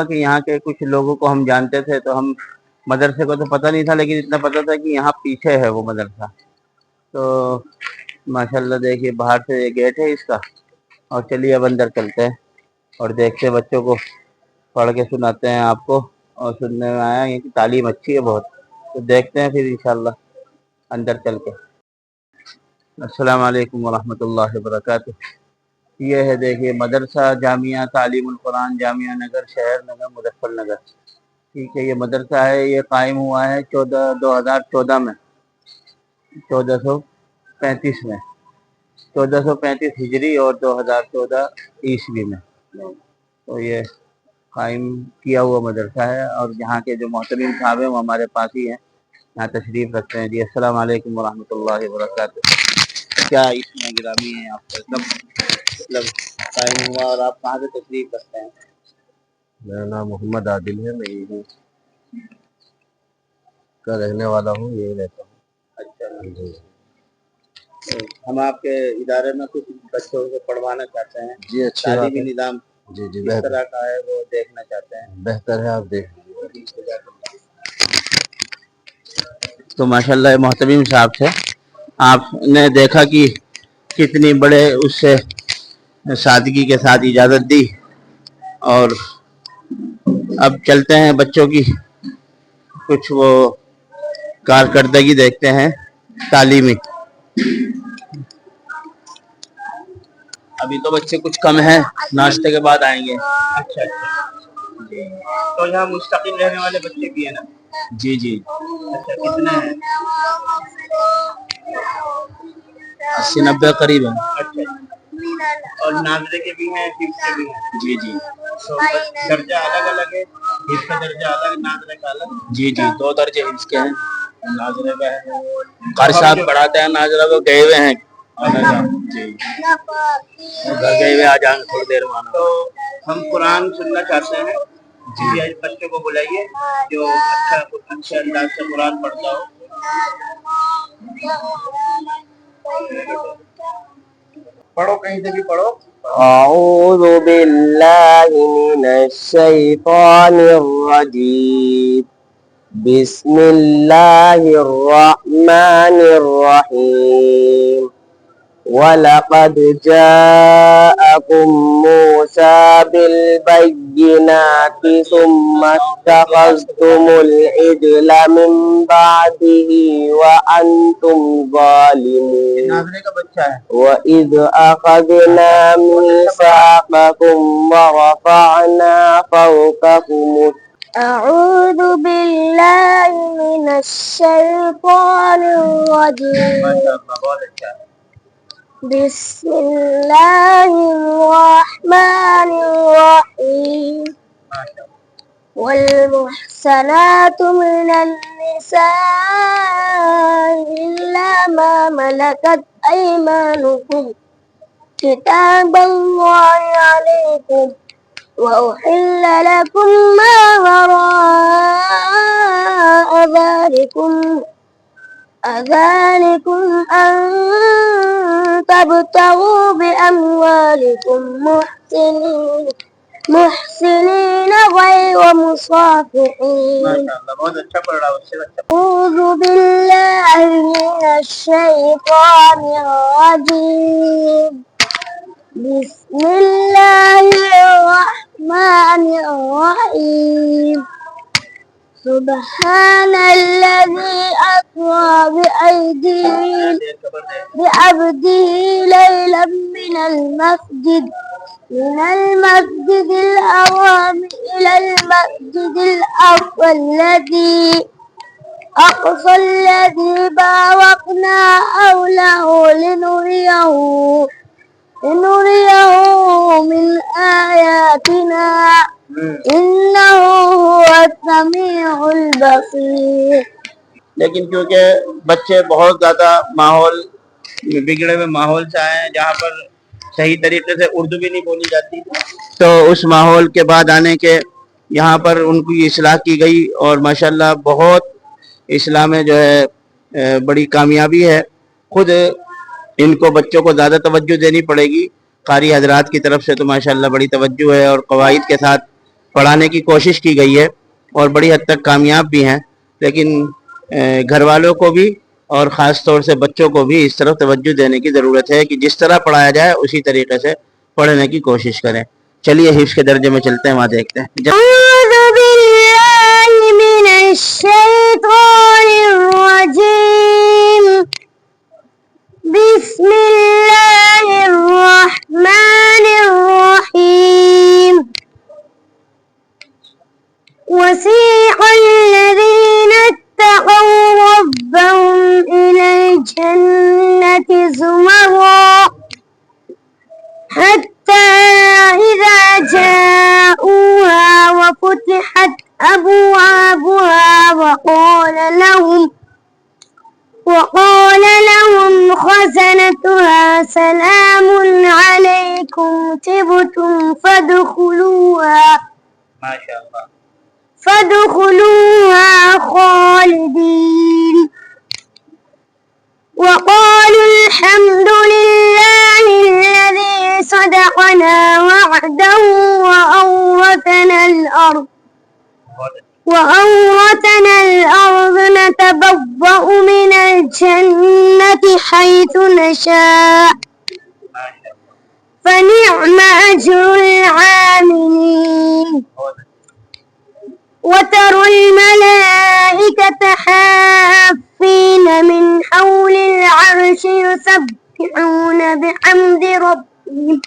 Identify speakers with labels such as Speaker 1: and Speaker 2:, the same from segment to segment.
Speaker 1: کہ یہاں کے کچھ لوگوں کو ہم جانتے تھے، تو ہم مدرسے کو تو پتہ نہیں تھا، لیکن اتنا پتہ تھا کہ یہاں پیچھے ہے وہ مدرسہ. تو ماشاءاللہ دیکھیے باہر سے یہ گیٹ ہے اس کا، اور چلیے اب اندر چلتے ہیں اور دیکھتے ہیں، بچوں کو پڑھ کے سناتے ہیں آپ کو. اور سننے میں آیا یہ کہ تعلیم اچھی ہے بہت. تو دیکھتے ہیں پھر انشاءاللہ اندر چل کے. السلام علیکم ورحمۃ اللہ وبرکاتہ. یہ ہے دیکھیے مدرسہ جامعہ تعلیم القرآن جامعہ نگر، شہر نگر، مظفر نگر. ٹھیک ہے، یہ مدرسہ ہے، یہ قائم ہوا ہے 2014 میں، 1435 میں، 1435 ہجری اور 2014 عیسوی میں. تو یہ قائم کیا ہوا مدرسہ ہے، اور یہاں کے جو محترم صاحب ہیں وہ ہمارے پاس ہی ہیں، یہاں تشریف رکھتے ہیں. جی السلام علیکم ورحمۃ اللہ وبرکاتہ. کیا اس میں گرامی ہے آپ کا مطلب قائم ہوا، اور آپ کہاں سے تشریف رکھتے ہیں؟
Speaker 2: میرا نام محمد عادل ہے، میں یہی کا رہنے والا ہوں، یہی رہتا ہوں.
Speaker 1: اچھا، ہم آپ کے ادارے میں کچھ بچوں کو پڑھوانا چاہتے ہیں.
Speaker 2: جی اچھی بات
Speaker 1: تعلیمی
Speaker 2: ہے.
Speaker 1: نظام
Speaker 2: جی
Speaker 1: کس طرح کا ہے وہ دیکھنا چاہتے ہیں.
Speaker 2: بہتر ہے، آپ دیکھ.
Speaker 1: تو ماشاءاللہ محترم صاحب سے آپ نے دیکھا کہ کتنی بڑے اس سے سادگی کے ساتھ اجازت دی. اور اب چلتے ہیں بچوں کی کچھ وہ کارکردگی دیکھتے ہیں تعلیمی. ابھی تو بچے کچھ کم ہیں، ناشتے کے بعد آئیں گے. اچھا جی. تو یہاں مستقل رہنے والے بچے بھی ہیں نا؟ جی جی. اچھا، کتنے ہیں؟ 80-90 قریب ہیں. اچھا، اور ناظرے کے بھی ہیں، حفظ کے بھی ہیں؟ جی جی. درجہ الگ الگ ہے، حفظ کا درجہ الگ، ناظرے کا الگ؟ جی جی، 2 درجے حفظ کے ہیں، ناظرے کا ہے. قاری صاحب پڑھاتے ہیں ناظرہ کو، گئے ہوئے ہیں جی، گھر گئے ہوئے، آ جائیں تھوڑی دیر میں. تو ہم قرآن سننا چاہتے ہیں جی. بچوں کو بلائیے جو اچھے انداز سے قرآن پڑھتا ہو. پڑھو، کہیں سے بھی پڑھو.
Speaker 3: اعوذ باللہ من الشیطان الرجیم. بسم اللہ الرحمن الرحیم. وَلَقَدْ جَاءَكُم مُوسَىٰ بِالْبَيِّنَاتِ ثُمَّ اتَّخَذْتُمُ الْعِجْلَ مِن بَعْدِهِ وَأَنْتُمْ ظَالِمُونَ. وَإِذْ أَخَذْنَا مِيثَاقَكُمْ وَرَفَعْنَا فَوْقَكُمُ أعوذ باللہ من الشیطان الرجیم. بسم اللہ الرحمن الرحیم. والمحصنات من النساء إلا ما ملكت أيمانكم كتاب الله عليكم. وأحل لكم ما وراء ذلكم أن تبتغوا بأموالكم محسنين غير مصافحين. أعوذ بالله من الشيطان الرجيم. بسم الله الرحمن الرحيم. سبحان الذي أسرى بعبده ليلا من المسجد الحرام إلى المسجد الأقصى الذي باركنا حوله لنريه من آياتنا إنه هو السميع البصير.
Speaker 1: لیکن کیونکہ بچے بہت زیادہ بگڑے ہوئے ماحول سے آئے ہیں جہاں پر صحیح طریقے سے اردو بھی نہیں بولی جاتی، تو اس ماحول کے بعد آنے کے یہاں پر ان کی اصلاح کی گئی، اور ماشاءاللہ بہت اصلاح میں جو ہے بڑی کامیابی ہے. خود ان کو بچوں کو زیادہ توجہ دینی پڑے گی قاری حضرات کی طرف سے، تو ماشاءاللہ بڑی توجہ ہے، اور قواعد کے ساتھ پڑھانے کی کوشش کی گئی ہے اور بڑی حد تک کامیاب بھی ہیں، لیکن گھر والوں کو بھی اور خاص طور سے بچوں کو بھی اس طرف توجہ دینے کی ضرورت ہے کہ جس طرح پڑھایا جائے اسی طریقے سے پڑھنے کی کوشش کریں. چلیے حفظ کے درجے میں چلتے ہیں، وہاں دیکھتے ہیں.
Speaker 3: أعوذ بالله من الشيطان الرجيم. بسم الله الرحمن الرحيم. وسيق الذين اتقوا ربهم إلى الجنة زمرا حتى إذا جاءوها وفتحت أبوابها وقال لهم خزنتها سلام عليكم طبتم فادخلوها خالدين. وقالوا الحمد لله الذي صدقنا وعده وأورثنا الأرض نتبوأ من الجنة حيث نشاء فنعم أجر العاملين. وترى الملائكة حافين من حول العرش يسبحون بحمد ربهم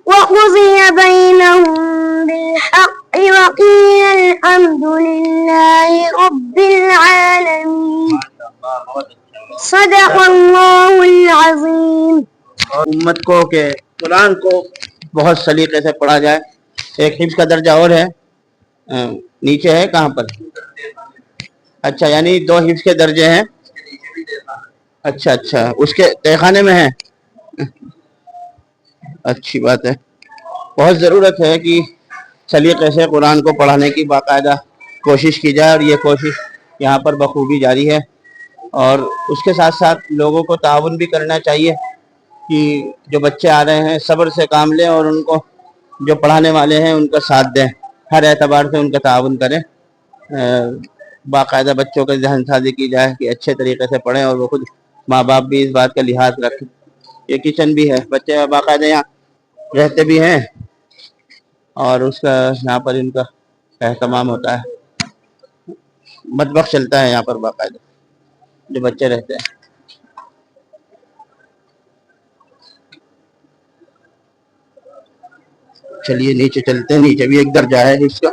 Speaker 3: وقضي بينهم بالحق وقيل الحمد لله رب العالمين. صدق الله العظيم.
Speaker 1: امت کو کہ قرآن کو بہت سلیقے سے پڑھا جائے. ایک حفظ کا درجہ اور ہے، نیچے ہے کہاں پر؟ اچھا، یعنی 2 حفظ کے درجے ہیں. اچھا اس کے تہخانے میں ہیں. اچھی بات ہے. بہت ضرورت ہے کہ سلیقے سے قرآن کو پڑھانے کی باقاعدہ کوشش کی جائے، اور یہ کوشش یہاں پر بخوبی جاری ہے. اور اس کے ساتھ ساتھ لوگوں کو تعاون بھی کرنا چاہیے کہ جو بچے آ رہے ہیں صبر سے کام لیں اور ان کو جو پڑھانے والے ہیں ان کا ساتھ دیں، ہر اعتبار سے ان کا تعاون کریں. باقاعدہ بچوں کا ذہن سازی کی جائے کہ اچھے طریقے سے پڑھیں، اور وہ خود ماں باپ بھی اس بات کا لحاظ رکھیں. یہ کچن بھی ہے، بچے باقاعدہ یہاں رہتے بھی ہیں اور اس کا یہاں پر ان کا اہتمام ہوتا ہے. مطبخ چلتا ہے یہاں پر باقاعدہ جو بچے رہتے ہیں. چلیے نیچے چلتے ہیں، نیچے بھی ایک درجہ ہے اس کا.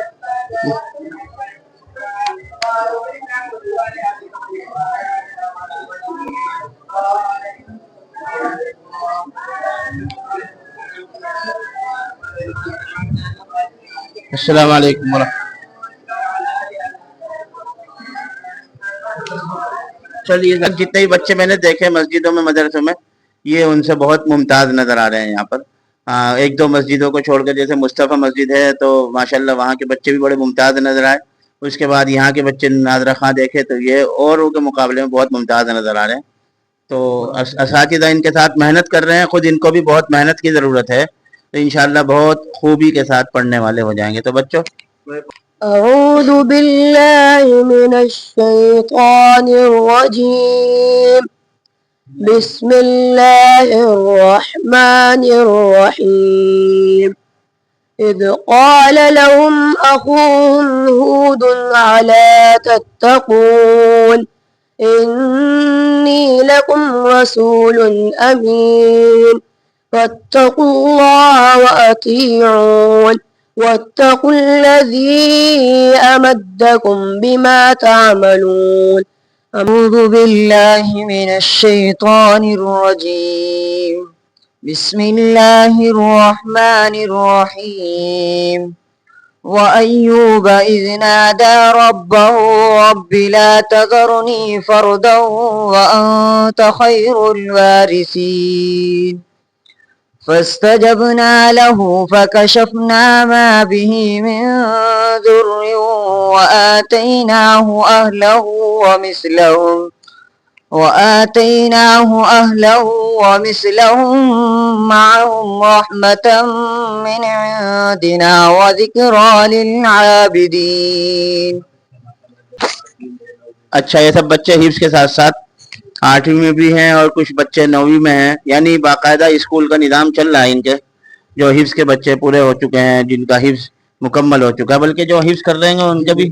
Speaker 1: السلام علیکم ورحمۃ. چلیے جتنے بھی بچے میں نے دیکھے مسجدوں میں مدرسوں میں، یہ ان سے بہت ممتاز نظر آ رہے ہیں یہاں پر. 1-2 مسجدوں کو چھوڑ کر جیسے مصطفیٰ مسجد ہے تو ماشاءاللہ وہاں کے بچے بھی بڑے ممتاز نظر آئے. اس کے بعد یہاں کے بچے ناظرہ خاں دیکھے تو یہ اوروں کے مقابلے میں بہت ممتاز نظر آ رہے ہیں. تو اساتذہ ان کے ساتھ محنت کر رہے ہیں، خود ان کو بھی بہت محنت کی ضرورت ہے، تو انشاءاللہ بہت خوبی کے ساتھ پڑھنے والے ہو جائیں گے. تو بچوں
Speaker 3: أعوذ بالله من الشيطان الرجيم. بسم الله الرحمن الرحيم. إذ قال لهم أخوهم هود ألا تتقون إني لكم رسول أمين فاتقوا الله وأطيعون واتقوا الذي أمدكم بما تعملون. أعوذ بالله من الشيطان الرجيم. بسم الله الرحمن الرحيم. وأيوب إذ نادى ربه رب لا تذرني فردا وأنت خير الوارثين فاستجبنا له فكشفنا ما به من ضر وآتيناه أهله وآتيناه أهله ومثلهم معهم رحمة من عندنا وذكرى للعابدين.
Speaker 1: اچھا یہ سب بچے حفظ کے ساتھ ساتھ 8ویں میں بھی ہیں اور کچھ بچے 9ویں میں ہیں، یعنی باقاعدہ اسکول کا نظام چل رہا ہے ان کے، جو حفظ کے بچے پورے ہو چکے ہیں، جن کا حفظ مکمل ہو چکا ہے، بلکہ جو حفظ کر رہے ہیں ان کے بھی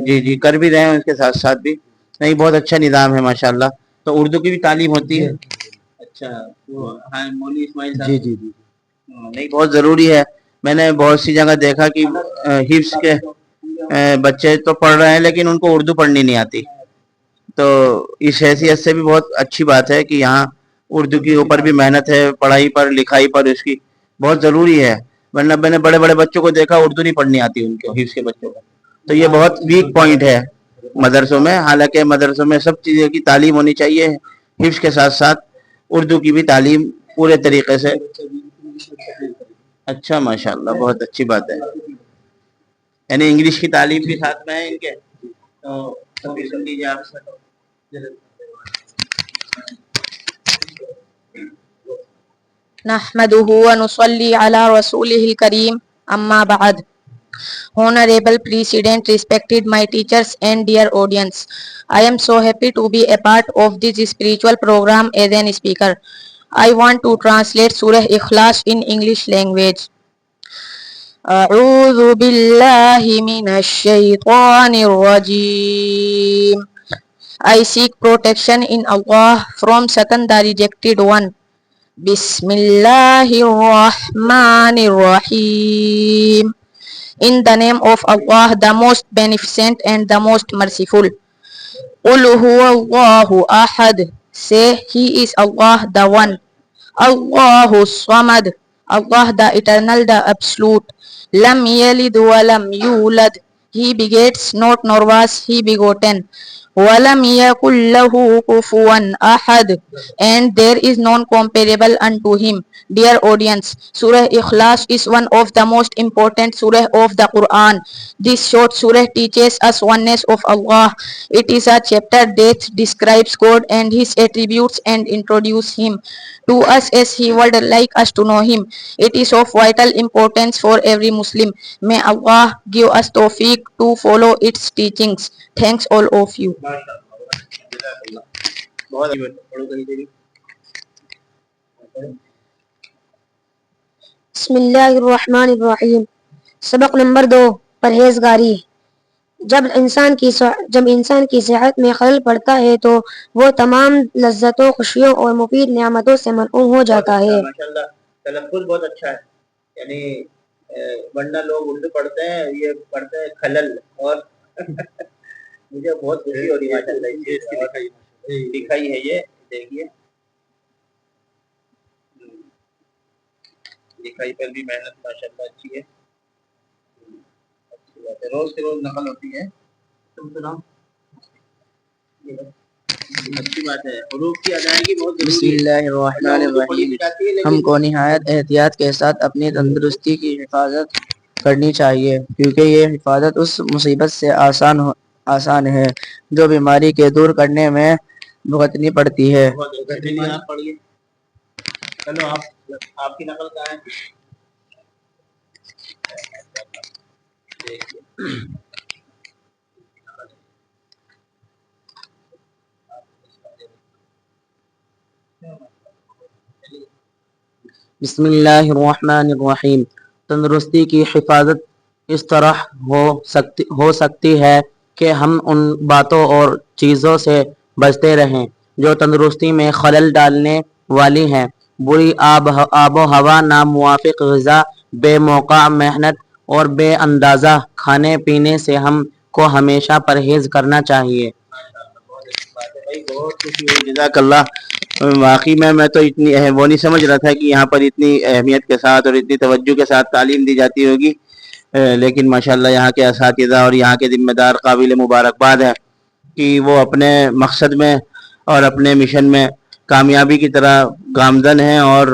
Speaker 1: جی کر بھی رہے ہیں اس کے ساتھ ساتھ بھی. نہیں بہت اچھا نظام ہے ماشاءاللہ. تو اردو کی بھی تعلیم ہوتی ہے؟ اچھا مولوی اسماعیل صاحب.
Speaker 2: جی جی جی
Speaker 1: نہیں بہت ضروری ہے. میں نے بہت سی جگہ دیکھا کہ حفظ کے بچے تو پڑھ رہے ہیں لیکن ان کو اردو پڑھنی نہیں آتی. تو اس حیثیت سے بھی بہت اچھی بات ہے کہ یہاں اردو کے اوپر بھی محنت ہے، پڑھائی پر لکھائی پر اس کی بہت ضروری ہے. ورنہ میں نے بڑے بڑے بچوں کو دیکھا اردو نہیں پڑھنی آتی ان کو، حفظ کے بچوں کو. تو یہ بہت ویک پوائنٹ ہے مدرسوں میں. حالانکہ مدرسوں میں سب چیزوں کی تعلیم ہونی چاہیے، حفظ کے ساتھ ساتھ اردو کی بھی تعلیم پورے طریقے سے. اچھا ماشاءاللہ بہت اچھی بات ہے. یعنی انگلش کی تعلیم بھی ساتھ میں ہے ان کے. تو سبھی سن لیجیے آپ سے.
Speaker 4: نحمده ونصلي على رسوله الكريم أما بعد. Honorable President, respected my teachers and dear audience, I am so happy to be a part of this spiritual program as an speaker. I want to translate Surah Ikhlas in English language. أعوذ بالله من الشيطان الرجيم. I seek protection in Allah from Satan the rejected one. Bismillahirrahmanirrahim. In the name of Allah, the most beneficent and the most merciful. Qul huwallahu ahad. Say, He is Allah the One. Allahu Samad. Allah the Eternal, the Absolute. Lam yalid wa lam yulad. He begets not nor was He begotten. وَلَمْ يَكُنْ لَهُ كُفُوًا أَحَدٌ. And there is none comparable unto him. Dear audience, Surah Ikhlas is one of the most important surah of the Quran. This short surah teaches us oneness of Allah. It is a chapter that describes God and His attributes and introduces Him to us as He would like us to know Him. It is of vital importance for every Muslim. May Allah give us tawfiq to follow its teachings. Thanks all of you.
Speaker 5: بسم اللہ الرحمن الرحیم. سبق number 2 پرہیزگاری. جب انسان کی صحت میں خلل پڑتا ہے تو وہ تمام لذتوں، خوشیوں اور مفید نعمتوں سے محروم ہو جاتا ہے.
Speaker 1: ماشاءاللہ تلفظ بہت اچھا ہے. یعنی ورنہ لوگ اردو پڑھتے ہیں، یہ پڑھتے ہیں خلل. اور مجھے بہت خوشی ہو رہی ہے ماشاءاللہ اس چیز کی. لکھائی ہے یہ دیکھیے، لکھائی پر بھی محنت ماشاءاللہ اچھی ہے. اچھی بات ہے، روز کے روز نقل ہوتی ہے. تم سناؤ. اچھی بات ہے. حروف کی ادائیگی بہت ضروری ہے.
Speaker 3: بسم اللہ الرحمن الرحیم. ہم کو نہایت احتیاط کے ساتھ اپنی تندرستی کی حفاظت کرنی چاہیے، کیونکہ یہ حفاظت اس مصیبت سے آسان ہے جو بیماری کے دور کرنے میں بھگتنی پڑتی ہے.
Speaker 1: آپ پڑھیے. چلو آپ کی نقل کہاں ہے؟
Speaker 3: بسم اللہ الرحمن الرحیم. تندرستی کی حفاظت اس طرح ہو سکتی ہے کہ ہم ان باتوں اور چیزوں سے بچتے رہیں جو تندرستی میں خلل ڈالنے والی ہیں. بری آب و ہوا، ناموافق غذا، بے موقع محنت اور بے اندازہ کھانے پینے سے ہم کو ہمیشہ پرہیز کرنا چاہیے.
Speaker 1: بہت خوشی ہوئی، جزاک اللہ. واقعی میں تو اتنی وہ نہیں سمجھ رہا تھا کہ یہاں پر اتنی اہمیت کے ساتھ اور اتنی توجہ کے ساتھ تعلیم دی جاتی ہوگی. لیکن ماشاءاللہ یہاں کے اساتذہ اور یہاں کے ذمہ دار قابل مبارکباد ہے کہ وہ اپنے مقصد میں اور اپنے مشن میں کامیابی کی طرح گامزن ہیں. اور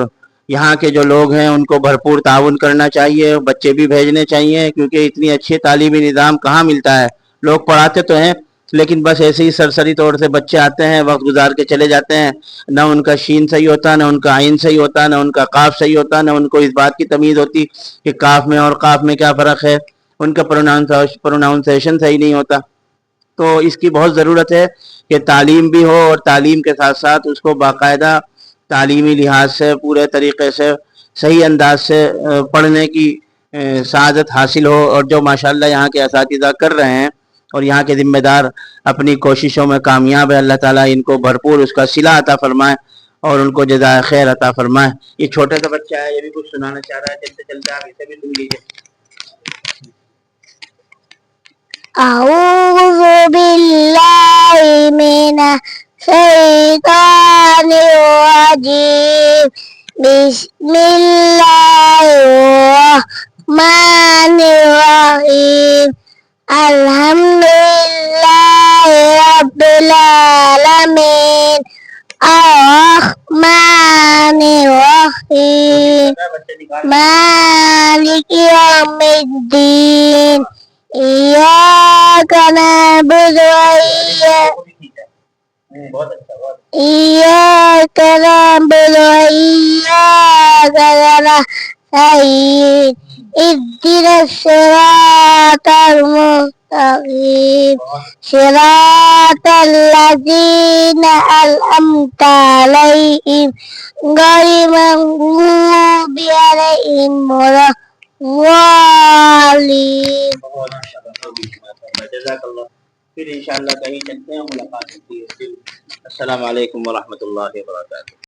Speaker 1: یہاں کے جو لوگ ہیں ان کو بھرپور تعاون کرنا چاہیے، بچے بھی بھیجنے چاہیے، کیونکہ اتنی اچھی تعلیمی نظام کہاں ملتا ہے. لوگ پڑھاتے تو ہیں لیکن بس ایسے ہی سرسری طور سے بچے آتے ہیں، وقت گزار کے چلے جاتے ہیں، نہ ان کا شین صحیح ہوتا، نہ ان کا عین صحیح ہوتا، نہ ان کا قاف صحیح ہوتا، نہ ان کو اس بات کی تمیز ہوتی کہ کاف میں اور قاف میں کیا فرق ہے، ان کا پروناؤنسیشن صحیح نہیں ہوتا. تو اس کی بہت ضرورت ہے کہ تعلیم بھی ہو، اور تعلیم کے ساتھ ساتھ اس کو باقاعدہ تعلیمی لحاظ سے پورے طریقے سے صحیح انداز سے پڑھنے کی سعادت حاصل ہو. اور جو ماشاءاللہ یہاں کے اساتذہ کر رہے ہیں اور یہاں کے ذمہ دار اپنی کوششوں میں کامیاب ہے، اللہ تعالیٰ ان کو بھرپور اس کا صلہ عطا فرمائے اور ان کو جزائے خیر عطا فرمائے. یہ چھوٹا سا بچہ ہے، یہ بھی کچھ سنانا چاہ رہا ہے، چلتے چلتے آپ اسے بھی سن لیجیے.
Speaker 5: أعوذ بالله من الشيطان الرجيم بسم الله الرحمن الرحيم الحمد لله رب العالمين الرحمن الرحيم مالك يوم الدين إياك نعبد وإياك نستعين اهدنا الصراط المستقيم صراط الذين أنعمت عليهم غير المغضوب عليهم ولا الضالين.
Speaker 1: جزاک اللہ. پھر انشاءاللہ کہیں چلتے ہیں، ملاقات ہوتی ہے. السلام علیکم ورحمۃ اللہ وبرکاتہ.